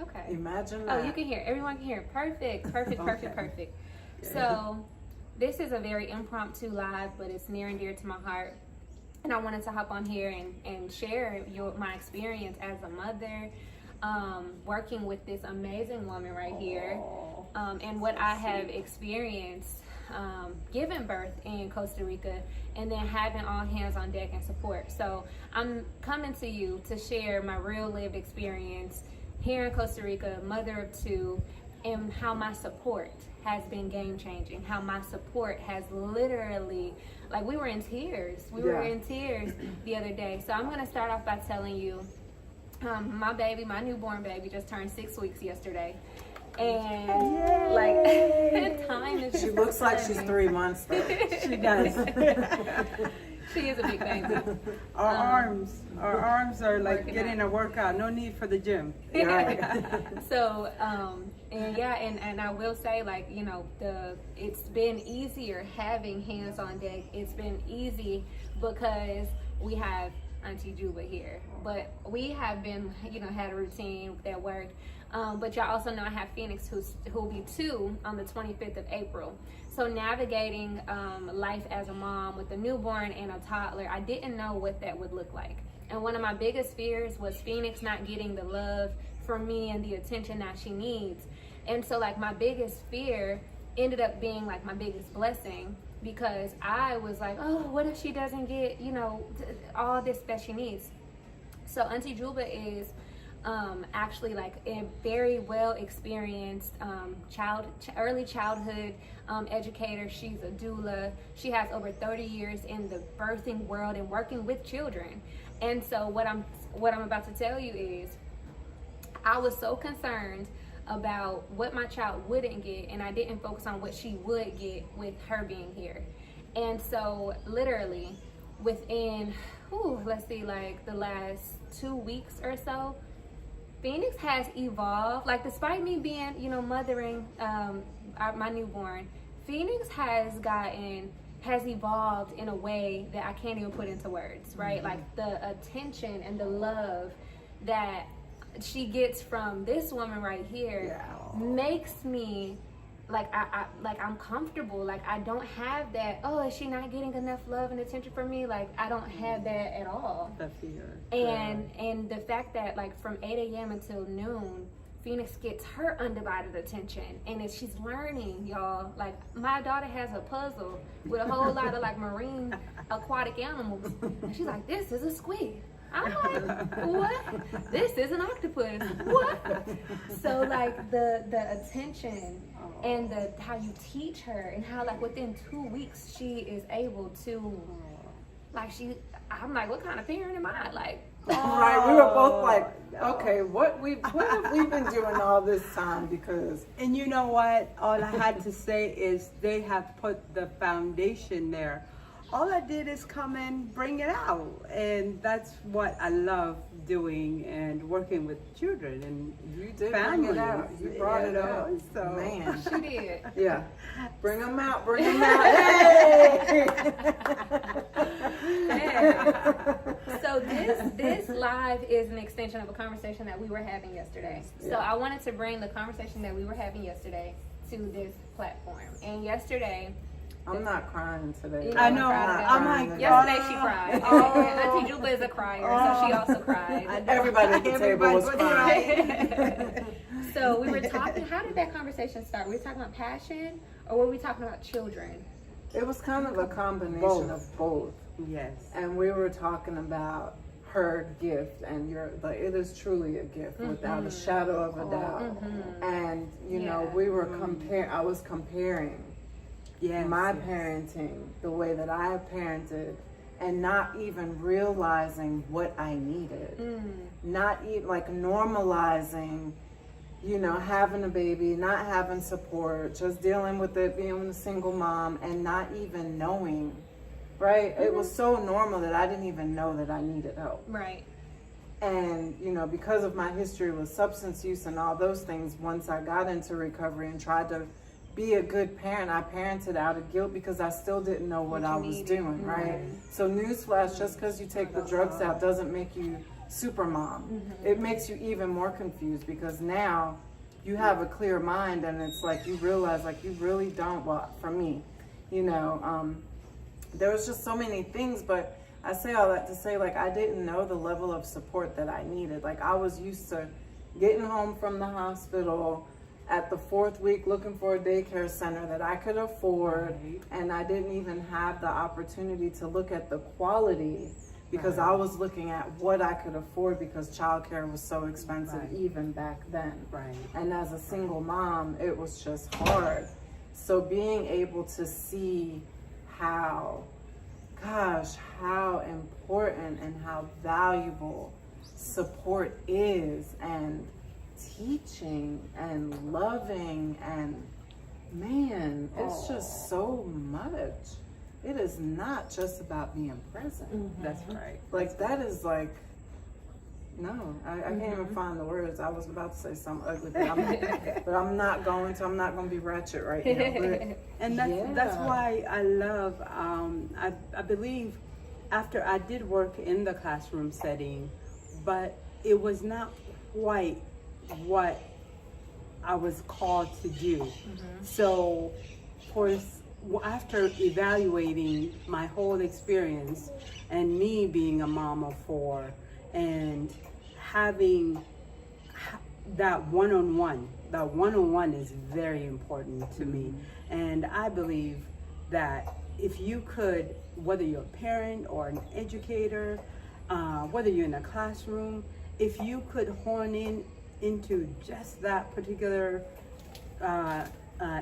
Okay. Imagine that. Oh, you can hear. Everyone can hear. Perfect. Perfect. Perfect. Okay. Perfect. So, this is a very impromptu live, but it's near and dear to my heart. And I wanted to hop on here and share my experience as a mother, working with this amazing woman right here, and what I have experienced giving birth in Costa Rica, and then having all hands on deck and support. So I'm coming to you to share my real lived experience here in Costa Rica, mother of two, and how my support has been game changing, how my support has literally, like, we were in tears. We were in tears the other day. So I'm gonna start off by telling you, my newborn baby just turned 6 weeks yesterday. And like, time is She looks like she's 3 months though. She does. She is a big baby. Our arms are like getting a workout. No need for the gym. So, and I will say, like, you know, it's been easier having hands on deck. It's been easy because we have Auntie Juba here, but we have been, you know, had a routine that worked. But y'all also know I have Phoenix who'll be 2 on the 25th of April. So navigating life as a mom with a newborn and a toddler, I didn't know what that would look like. And one of my biggest fears was Phoenix not getting the love from me and the attention that she needs. And so, like, my biggest fear ended up being like my biggest blessing, because I was like, oh, what if she doesn't get, you know, all this that she needs? So Auntie Juba is actually like a very well experienced early childhood educator. She's a doula. She has over 30 years in the birthing world and working with children. And so what I'm about to tell you is, I was so concerned about what my child wouldn't get, and I didn't focus on what she would get with her being here. And so literally within let's see, like the last 2 weeks or so, Phoenix has evolved. Like, despite me being, you know, mothering my newborn, Phoenix has evolved in a way that I can't even put into words, right? Mm-hmm. Like, the attention and the love that she gets from this woman right here makes me like, I'm comfortable. Like, I don't have that, oh, is she not getting enough love and attention from me? Like, I don't have that at all. The fear. And the fact that, like, from 8 a.m. until noon, Phoenix gets her undivided attention, and she's learning, y'all. Like, my daughter has a puzzle with a whole lot of, like, marine aquatic animals, and she's like, this is a squid. I'm like, what? This is an octopus. What? So, like, the attention and how you teach her, and how, like, within 2 weeks she is able to, like, I'm like, what kind of parent am I? Like, right, we were both like, okay, what have we been doing all this time? Because, and you know what? All I had to say is they have put the foundation there. All I did is come and bring it out, and that's what I love doing, and working with children and you did family. bring it out. You brought it out. So Man. she did. Yeah. Bring them out. Bring them out. Hey! So this live is an extension of a conversation that we were having yesterday. So I wanted to bring the conversation that we were having yesterday to this platform. And yesterday, I'm not crying today. I know. I'm like, yesterday she cried. Auntie Juba is a crier, so she also cried. Everybody at the table was crying. So we were talking, how did that conversation start? We were talking about passion, or were we talking about children? It was kind of a combination of both. Yes. And we were talking about her gift, and it is truly a gift without a shadow of a doubt. And you know, we were I was comparing my parenting, the way that I parented, and not even realizing what I needed. Not even like normalizing, you know, having a baby, not having support, just dealing with it, being a single mom, and not even knowing, right? It was so normal that I didn't even know that I needed help. Right. And, you know, because of my history with substance use and all those things, once I got into recovery and tried to be a good parent, I parented out of guilt because I still didn't know what I was doing, right? So newsflash, just because you take the drugs out doesn't make you super mom. It makes you even more confused because now you have a clear mind, and it's like you realize like you really don't. Well, for me, you know, there was just so many things, but I say all that to say like I didn't know the level of support that I needed. Like I was used to getting home from the hospital at the 4th week looking for a daycare center that I could afford, and I didn't even have the opportunity to look at the quality because I was looking at what I could afford because childcare was so expensive even back then. And as a single mom, it was just hard. So being able to see how, gosh, how important and how valuable support is, and teaching and loving, and man, it's just so much. It is not just about being present. That's right. Like that is like, no, I can't even find the words. I was about to say something ugly, but I'm not going to. I'm not going to be ratchet right now. But, and that's why I love, I believe after I did work in the classroom setting, but it was not quite what I was called to do. So after evaluating my whole experience and me being a mom of 4 and having that one-on-one is very important to me. And I believe that if you could, whether you're a parent or an educator, whether you're in a classroom, if you could hone into just that particular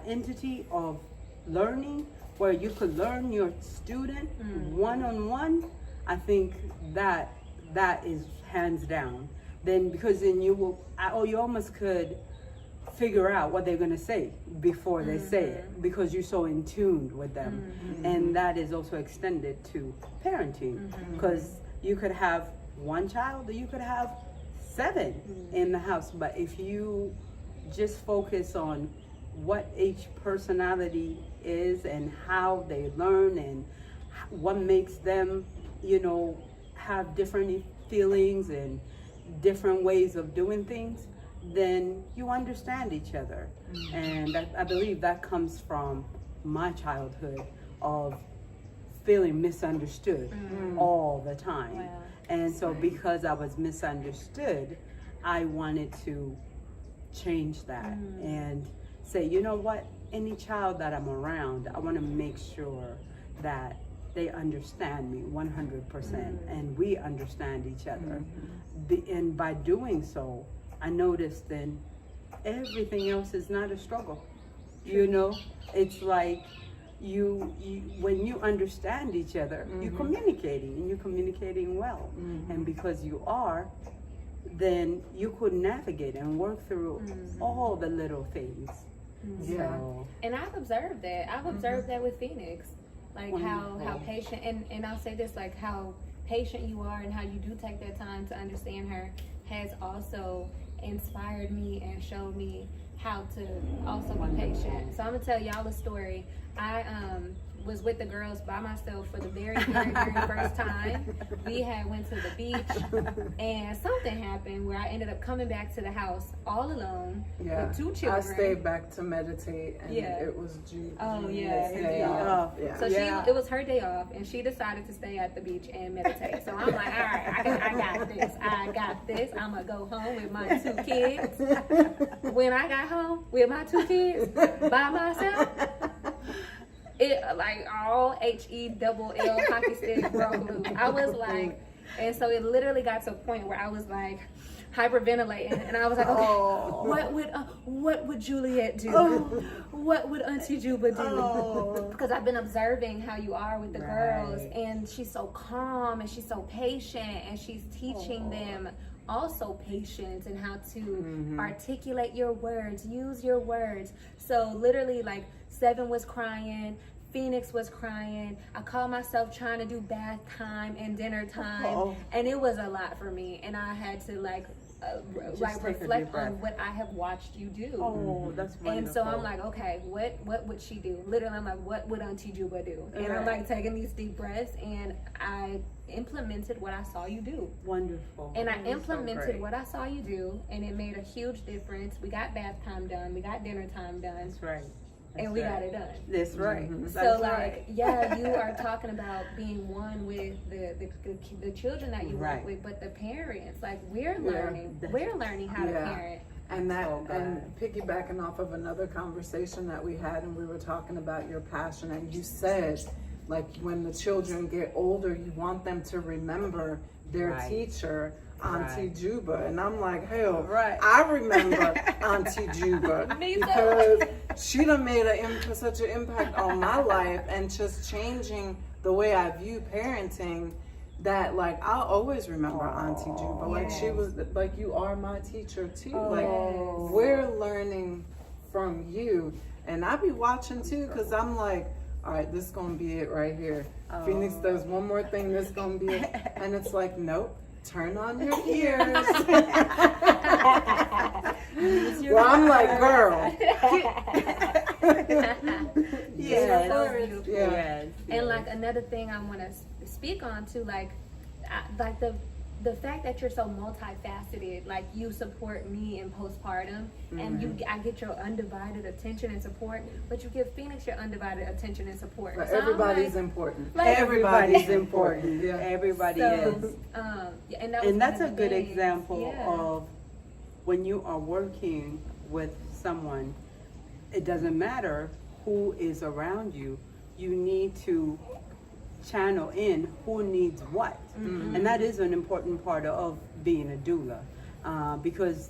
entity of learning, where you could learn your student one-on-one, I think that is hands down. Then because then you almost could figure out what they're going to say before they say it, because you're so in tune with them. And that is also extended to parenting, because you could have one child or you could have 7 in the house, but if you just focus on what each personality is and how they learn and what makes them, you know, have different feelings and different ways of doing things, then you understand each other. And I believe that comes from my childhood of feeling misunderstood all the time. And so because I was misunderstood, I wanted to change that and say, you know what, any child that I'm around, I want to make sure that they understand me 100% and we understand each other. And by doing so, I noticed then everything else is not a struggle. You know, it's like you when you understand each other, you're communicating, and you're communicating well. And because you are, then you could navigate and work through all the little things. So, and I've observed that. I've observed that with Phoenix, like how patient, and I'll say this, like how patient you are and how you do take that time to understand her has also inspired me and showed me how to also be patient. So I'm gonna tell y'all a story. I was with the girls by myself for the very first time. We had went to the beach, and something happened where I ended up coming back to the house all alone with 2 children. I stayed back to meditate, and it was Juliet. So it was her day off, and she decided to stay at the beach and meditate. So I'm like, all right, I got this. I'm gonna go home with my 2 kids. When I got home with my 2 kids by myself, it like all HELL hockey stick broke loose. I was like, and so it literally got to a point where I was like hyperventilating, and I was like, okay, what would Juliet do? What would Auntie Juba do? Because I've been observing how you are with the girls, and she's so calm and she's so patient, and she's teaching them also patience and how to articulate your words, use your words. So literally, like, 7 was crying, Phoenix was crying. I called myself trying to do bath time and dinner time, and it was a lot for me. And I had to like like take a deep reflect breath. on what I have watched you do. Oh, that's wonderful. And so I'm like, okay, what would she do? Literally, I'm like, what would Auntie Juba do? And I'm like taking these deep breaths, and I implemented what I saw you do. Wonderful. And I implemented what I saw you do, and it made a huge difference. We got bath time done, we got dinner time done, That's right. and we got it done. That's right. So like, yeah, you are talking about being one with the children that you work with, but the parents, like we're learning how to parent. And piggybacking off of another conversation that we had, and we were talking about your passion, and you said, like, when the children get older, you want them to remember their teacher, Auntie Juba. And I'm like, hell, I remember Auntie Juba because she done made such an impact on my life, and just changing the way I view parenting, that like I'll always remember Auntie Juba. Like she was, like, you are my teacher too. Like we're learning from you, and I be watching too, because I'm like, all right, this is gonna be it right here. Phoenix does one more thing, this is gonna be it. And it's like, nope, turn on your ears. Well, I'm like, girl. Yes. And like another thing I want to speak on too, like the fact that you're so multifaceted, like you support me in postpartum, and I get your undivided attention and support, but you give Phoenix your undivided attention and support. But so everybody's important. Like, everybody's important. Everybody is. And that's a good example of when you are working with someone, it doesn't matter who is around you, you need to channel in who needs what. And that is an important part of being a doula, because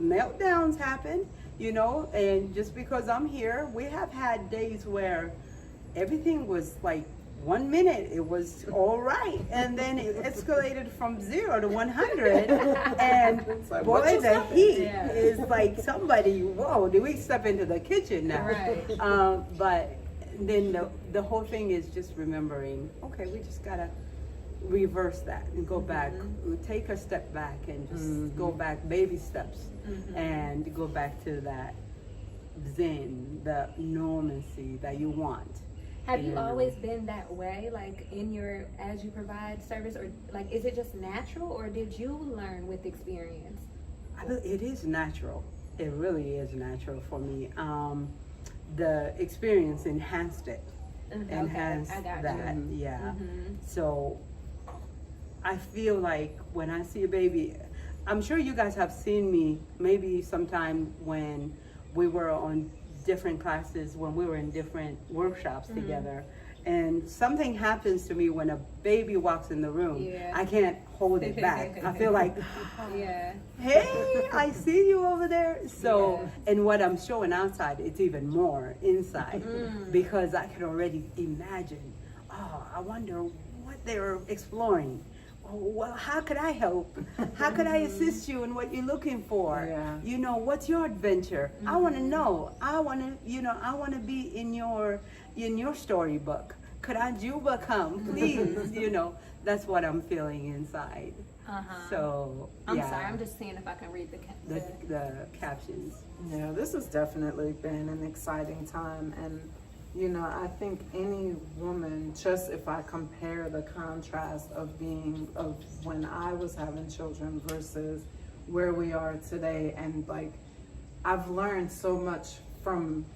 meltdowns happen, you know, and just because I'm here, we have had days where everything was like 1 minute it was all right, and then it escalated from 0 to 100, and like, boy, the heat is like somebody, whoa, did we step into the kitchen now? But then the whole thing is just remembering, okay, we just gotta reverse that and go back, take a step back and just go back, baby steps, and go back to that zen, the normalcy that you want. Have you always been that way, like as you provide service, or like is it just natural, or did you learn with experience? It is natural. It really is natural for me. The experience enhanced it. Enhanced that. Yeah. So I feel like when I see a baby, I'm sure you guys have seen me maybe sometime when we were on different classes, when we were in different workshops together, and something happens to me when a baby walks in the room. I can't hold it back. I feel like, hey, I see you over there. So, and what I'm showing outside, it's even more inside, because I can already imagine, I wonder what they're exploring. Well, how could I help? How could I assist you in what you're looking for? You know, what's your adventure? I want to know. I want to be in your storybook. Could Aunt Juba come, please? You know, that's what I'm feeling inside. So I'm sorry, I'm just seeing if I can read the captions. Yeah, this has definitely been an exciting time, and you know, I think any woman, just if I compare the contrast of when I was having children versus where we are today, and like, I've learned so much from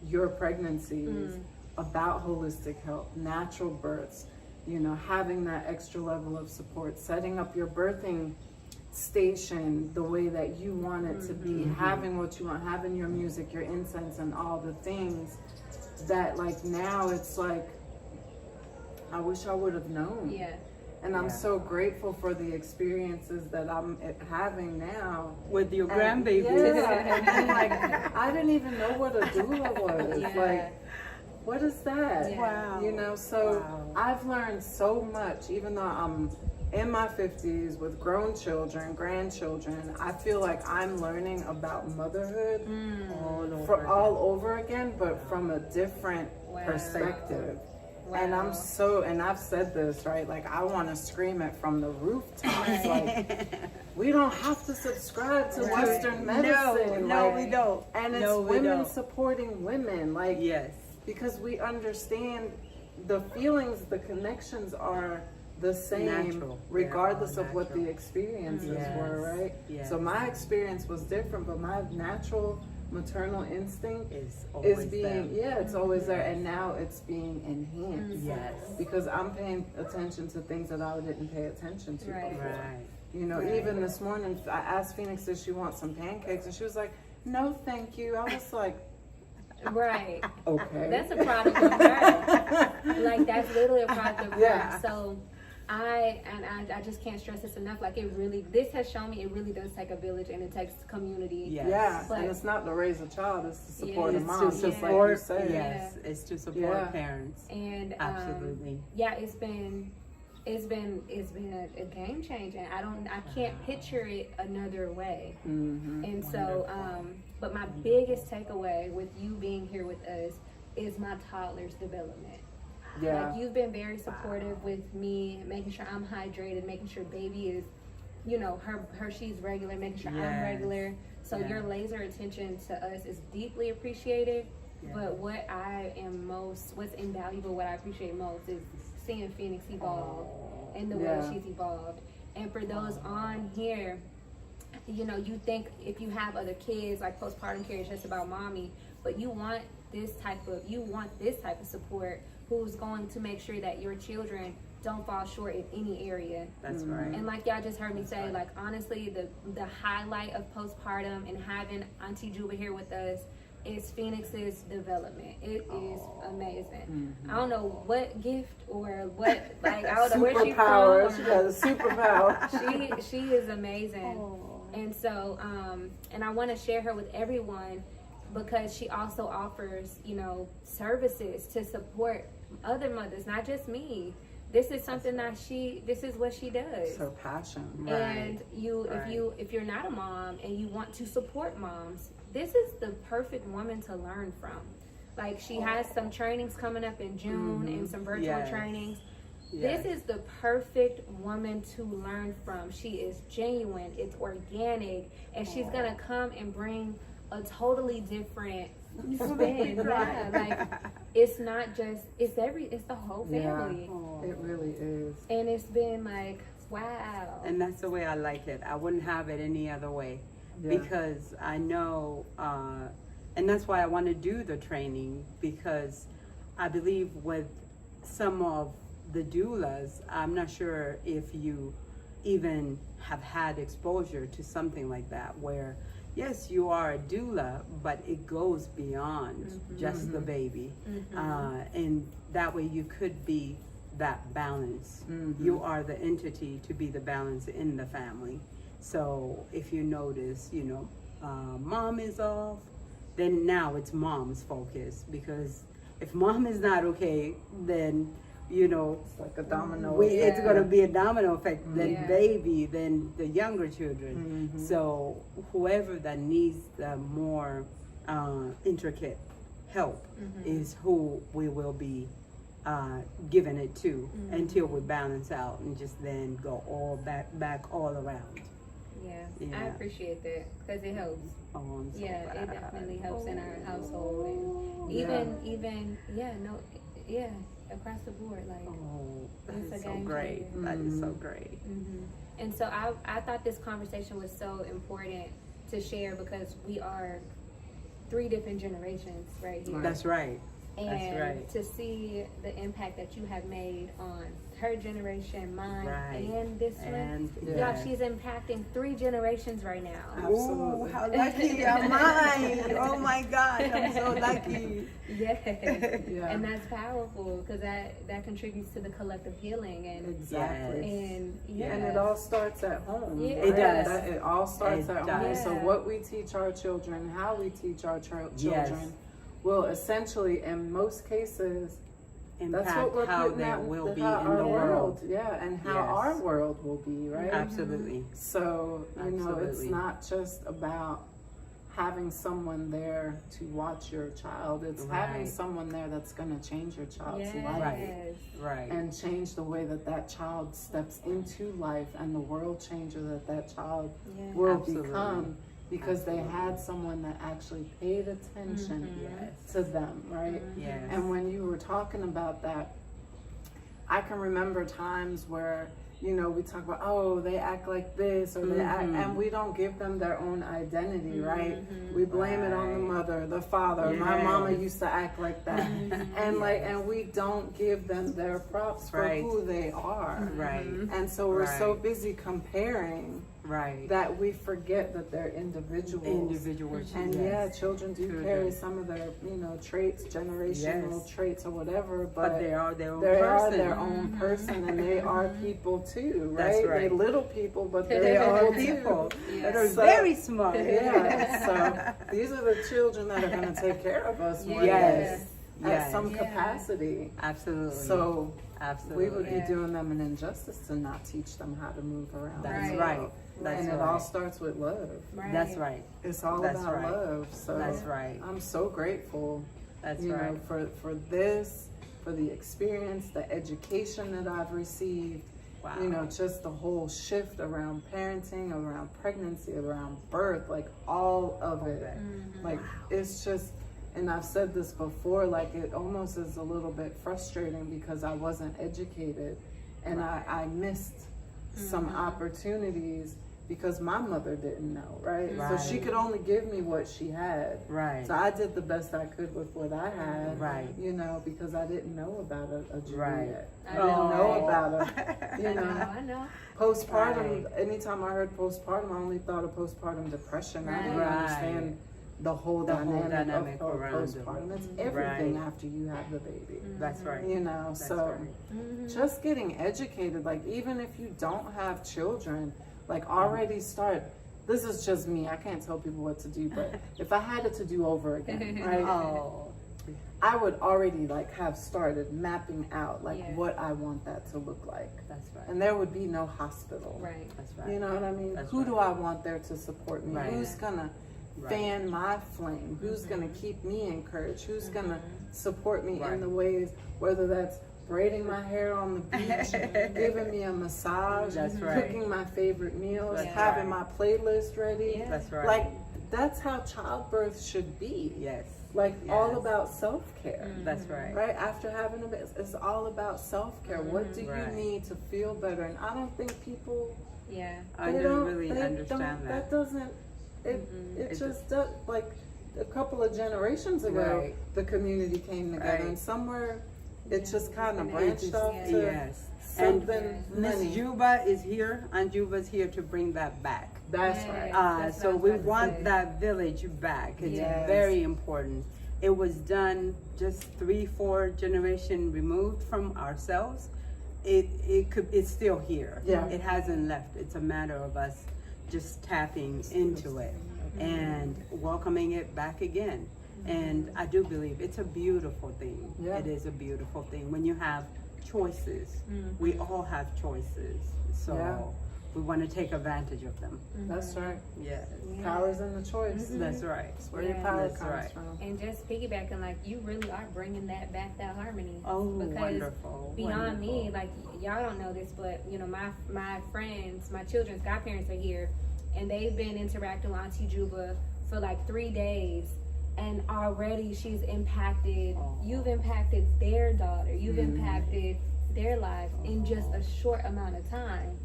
your pregnancies about holistic health, natural births, you know, having that extra level of support, setting up your birthing station the way that you want it to be, having what you want, having your music, your incense, and all the things that, like, now it's like, I wish I would have known. And I'm so grateful for the experiences that I'm having now with your grandbaby. And like, I didn't even know what a doula was. Like, what is that? Wow. You know, so I've learned so much, even though I'm in my 50s with grown children, grandchildren. I feel like I'm learning about motherhood all over again, but from a different perspective. And I've said this, right? Like, I want to scream it from the rooftops. Like, we don't have to subscribe to Western medicine. No, like, we don't. And it's women supporting women. Like, yes. Because we understand the feelings, the connections are the same, natural. regardless of what the experiences were, right? Yes. So my experience was different, but my natural maternal instinct is being it's always there, and now it's being enhanced. Yes. Because I'm paying attention to things that I didn't pay attention to before. Right. You know, even this morning I asked Phoenix if she wants some pancakes, and she was like, "No, thank you." I was like, right. Okay. That's a product of her. Like, that's literally a product of her. So I just can't stress this enough. Like, this has shown me it really does take a village, and it takes community. Yes. Yeah, But, and it's not to raise a child, it's to support a It's mom, to just support, like you said. yes, it's to support parents. And absolutely. It's been a game changer. I can't picture it another way. Mm-hmm. And so, but my biggest takeaway with you being here with us is my toddler's development. Yeah. Like, you've been very supportive with me, making sure I'm hydrated, making sure baby is, you know, she's regular, making sure I'm regular. So your laser attention to us is deeply appreciated. Yeah. But what's invaluable, what I appreciate most is seeing Phoenix evolve and the way she's evolved. And for those on here, you know, you think if you have other kids, like postpartum care is just about mommy, but you want this type of support who's going to make sure that your children don't fall short in any area. That's right. And like y'all just heard me say, like, honestly, the highlight of postpartum and having Auntie Juba here with us is Phoenix's development. It is amazing. I don't know what gift or what, like, I don't know where she's from. She got a superpower. She is amazing. And so, and I want to share her with everyone, because she also offers, you know, services to support other mothers, not just me. This is something that this is what she does. It's her passion. And if you're not a mom and you want to support moms, this is the perfect woman to learn from. Like, she has some trainings coming up in June and some virtual trainings. This is the perfect woman to learn from. She is genuine, it's organic, and she's gonna come and bring a totally different spin. Like, it's not just, it's the whole family. It really is. And it's been like, wow. And that's the way I like it. I wouldn't have it any other way, because I know, and that's why I want to do the training, because I believe with some of the doulas, I'm not sure if you even have had exposure to something like that, where yes, you are a doula, but it goes beyond just the baby. And that way you could be that balance. You are the entity to be the balance in the family. So if you notice, you know, mom is off, then now it's mom's focus. Because if mom is not okay, then, you know, it's like a domino. It's going to be a domino effect. Then baby, then the younger children. So whoever that needs the more intricate help is who we will be giving it to until we balance out and just then go all back all around. Yeah, I appreciate that, because it helps. Oh, I'm so glad. It definitely helps in our household, and even across the board. Like, that it's is a so game great. changer. That is so great. And so I thought this conversation was so important to share, because we are 3 different generations right here. That's right. And to see the impact that you have made on her generation, mine, and this one. Y'all, she's impacting 3 generations right now. Absolutely. Ooh, how lucky am I? Oh my God, I'm so lucky. Yes. And that's powerful, because that contributes to the collective healing. And And and it all starts at home. It does. It all starts at home. Yeah. So what we teach our children, how we teach our children, will essentially, in most cases, impact that's what we're how putting they out, will be how in our the world. and how our world will be, right? Absolutely. So, you know, it's not just about having someone there to watch your child. It's having someone there that's going to change your child's life. Right. And change the way that child steps into life and the world changer that child will become, because they had someone that actually paid attention to them, right? Yes. And when you were talking about that, I can remember times where, you know, we talk about, oh, they act like this, or they act, and we don't give them their own identity, right? We blame it on the mother, the father. My mama used to act like that, and and we don't give them their props for who they are, Right. And so we're so busy comparing, that we forget that they're individuals. And children do carry some of their, you know, traits, generational traits or whatever, but they are their own they person. are their own person, and they are people too, right? That's right. They're little people, but They they're are people people too. that are very smart. So these are the children that are going to take care of us one day at some capacity. Absolutely. So absolutely, we would be doing them an injustice to not teach them how to move around. That's the right. world. That's and right. it all starts with love. That's right. It's all That's about right. love. So That's right. I'm so grateful. That's you right. know, for this, for the experience, the education that I've received. Wow. You know, just the whole shift around parenting, around pregnancy, around birth, like all of it. Like it's just, and I've said this before, like it almost is a little bit frustrating because I wasn't educated, and I missed some opportunities because my mother didn't know, right? So she could only give me what she had. Right. So I did the best I could with what I had. Right. You know, because I didn't know about a Juliet. Right. I didn't know about her. You know. I know. Postpartum, anytime I heard postpartum, I only thought of postpartum depression. I didn't understand the whole dynamic of around postpartum. It's everything after you have the baby. That's right. You know, That's so right. just getting educated, like even if you don't have children, like already start. This is just me. I can't tell people what to do, but if I had it to do over again, right? I would already like have started mapping out like what I want that to look like. That's right. And there would be no hospital. Right. That's right. You know what I mean? That's Who right. do I want there to support me? Right. Who's gonna fan my flame? Who's gonna keep me encouraged? Who's gonna support me in the ways, whether that's braiding my hair on the beach, giving me a massage, cooking my favorite meals, having my playlist ready. That's right. Like that's how childbirth should be. Yes. Like all about self-care. That's right. Right? After having a baby, it's all about self-care. What do you need to feel better? And I don't think people I don't really understand that. That doesn't it just does, like a couple of generations ago the community came together and somewhere it just kind of branched off to something. Miss Juba is here, and Juba's here to bring that back. That's right. So we want that village back. It's very important. It was done just 3-4 generations removed from ourselves. It's still here. Yeah. It hasn't left. It's a matter of us just tapping into it and welcoming it back again. And I do believe it's a beautiful thing. Yeah. It is a beautiful thing when you have choices. We all have choices. So we want to take advantage of them. That's right. Yes. Power's in the choice. That's right. That's where your power That's comes right. from. And just piggybacking, like you really are bringing that back, that harmony. Oh, because wonderful. Beyond me, like y'all don't know this, but you know my friends, my children's godparents are here, and they've been interacting with Auntie Juba for like 3 days. And already she's impacted, you've impacted their daughter, you've impacted their lives in just a short amount of time.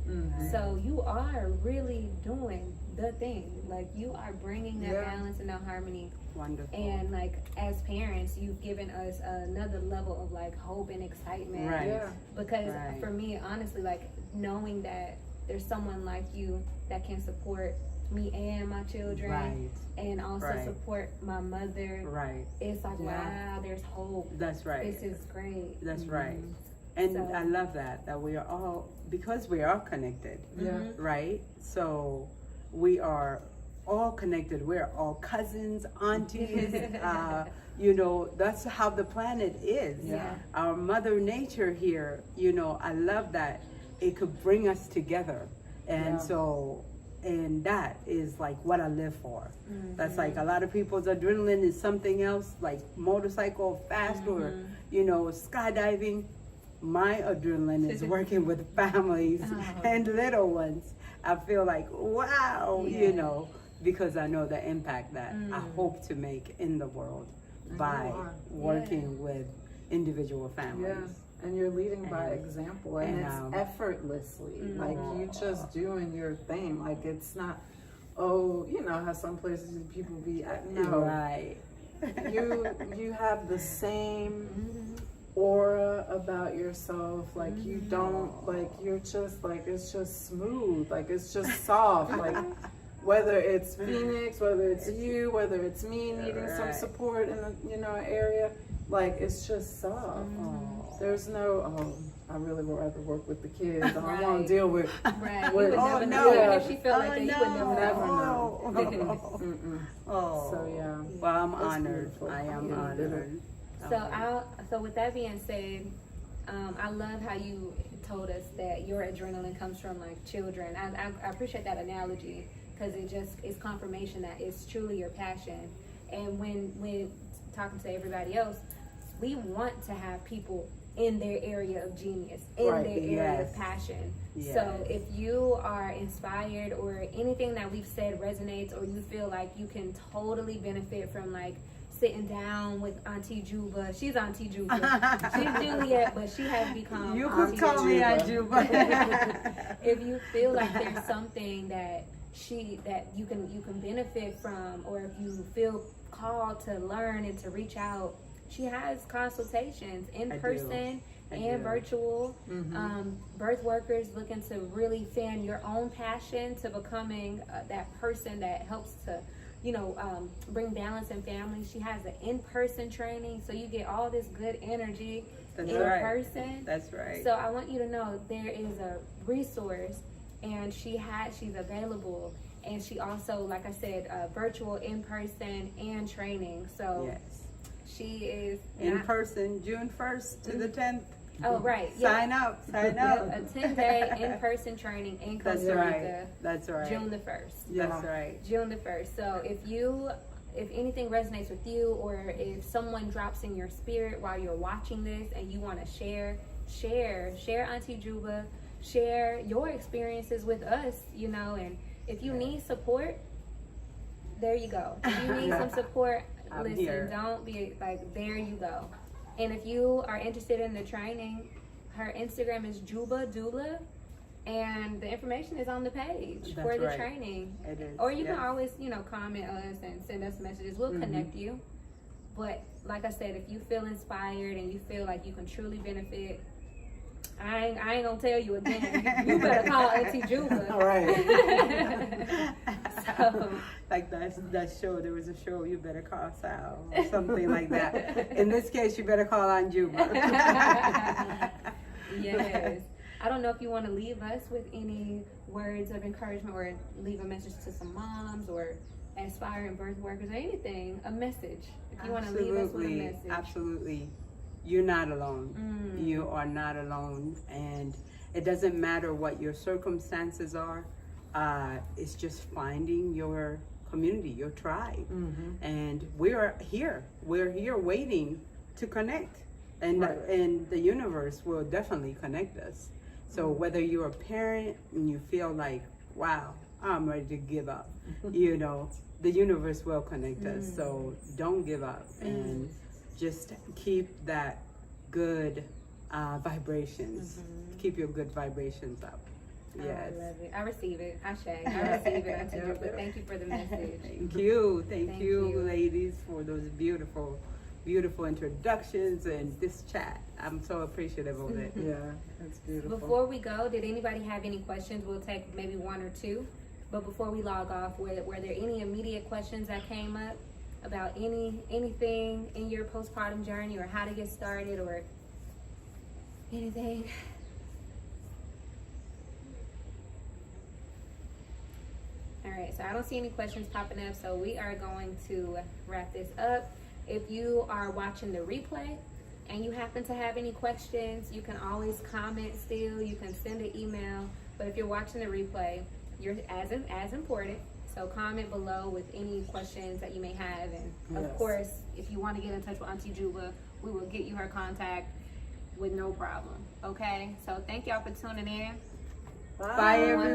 So you are really doing the thing. Like you are bringing that balance and that harmony. Wonderful. And like as parents, you've given us another level of like hope and excitement. Right. Yeah. Because for me, honestly, like knowing that there's someone like you that can support me and my children and also support my mother. Right. It's like, wow, there's hope. That's right. This is great. That's right. And I love that we are all, because we are connected, right? So we are all connected. We're all cousins, aunties, you know, that's how the planet is. Yeah. Our mother nature here, you know, I love that it could bring us together. And so and that is like what I live for. That's like a lot of people's adrenaline is something else, like motorcycle fast or skydiving. My adrenaline is working with families and little ones. I feel like wow, because I know the impact that I hope to make in the world by working with individual families. And you're leading by example, and it's effortlessly. Like you just doing your thing. Like it's not, how some places people be. Right. You have the same aura about yourself. Like you don't like. You're just like it's just smooth. Like it's just soft. Like whether it's Phoenix, whether it's you, whether it's me needing some support in the area. Like it's just soft. There's no, I really would rather work with the kids. I don't want to deal with. Right. You would never know. Even if she felt like that, you would never know. So yeah. Well, I'm honored. I am honored. So with that being said, I love how you told us that your adrenaline comes from like children. I appreciate that analogy because it's confirmation that it's truly your passion. And when talking to everybody else, we want to have people in their area of genius, in their area of passion. Yes. So if you are inspired or anything that we've said resonates, or you feel like you can totally benefit from like sitting down with Auntie Juba. She's Auntie Juba. She's Juliet, but she has become You Auntie could call me Auntie Juba. If you feel like there's something that you can benefit from, or if you feel called to learn and to reach out, she has consultations in person and virtual. Birth workers looking to really fan your own passion to becoming that person that helps to bring balance in families. She has an in-person training, so you get all this good energy in person. That's right. So I want you to know there is a resource, and she's available, and she also, like I said, virtual, in-person, and training. So yes, she is in person June 1st to the 10th. Oh, right. Sign up. A 10-day in-person training in Costa Rica. That's right. June the 1st. That's right. June the 1st. So if anything resonates with you, or if someone drops in your spirit while you're watching this and you want to share Auntie Juba, share your experiences with us, and if you need support, there you go. If you need some support, listen, don't be like, there you go. And if you are interested in the training, her Instagram is Juba Doula, and the information is on the page for the training. It is. Or you can always, comment us and send us messages. We'll connect you. But like I said, if you feel inspired and you feel like you can truly benefit, I ain't gonna tell you again. You better call Auntie Juba. All right. So, like that show, there was a show, You Better Call Sal, or something like that. In this case, you better call on Juba. Yes. I don't know if you want to leave us with any words of encouragement, or leave a message to some moms or aspiring birth workers, or anything, a message. If you want to leave us with a message. Absolutely. You're not alone. You are not alone. And it doesn't matter what your circumstances are. It's just finding your community, your tribe. And we're here waiting to connect, and the universe will definitely connect us. So whether you're a parent and you feel like, wow, I'm ready to give up, the universe will connect us. So don't give up, and just keep that good vibrations. Keep your good vibrations up. Yes. I love it. I receive it. I receive it. Auntie Juba. Thank you for the message. Thank you, ladies, for those beautiful introductions and this chat. I'm so appreciative of it. Yeah, that's beautiful. Before we go, did anybody have any questions? We'll take maybe one or two. But before we log off, were there any immediate questions that came up about anything in your postpartum journey, or how to get started, or anything? All right, so I don't see any questions popping up, so we are going to wrap this up. If you are watching the replay and you happen to have any questions, you can always comment still. You can send an email. But if you're watching the replay, you're as important. So comment below with any questions that you may have, and of course, if you want to get in touch with Auntie Juba, we will get you her contact with no problem. Okay, so thank y'all for tuning in. Bye everyone.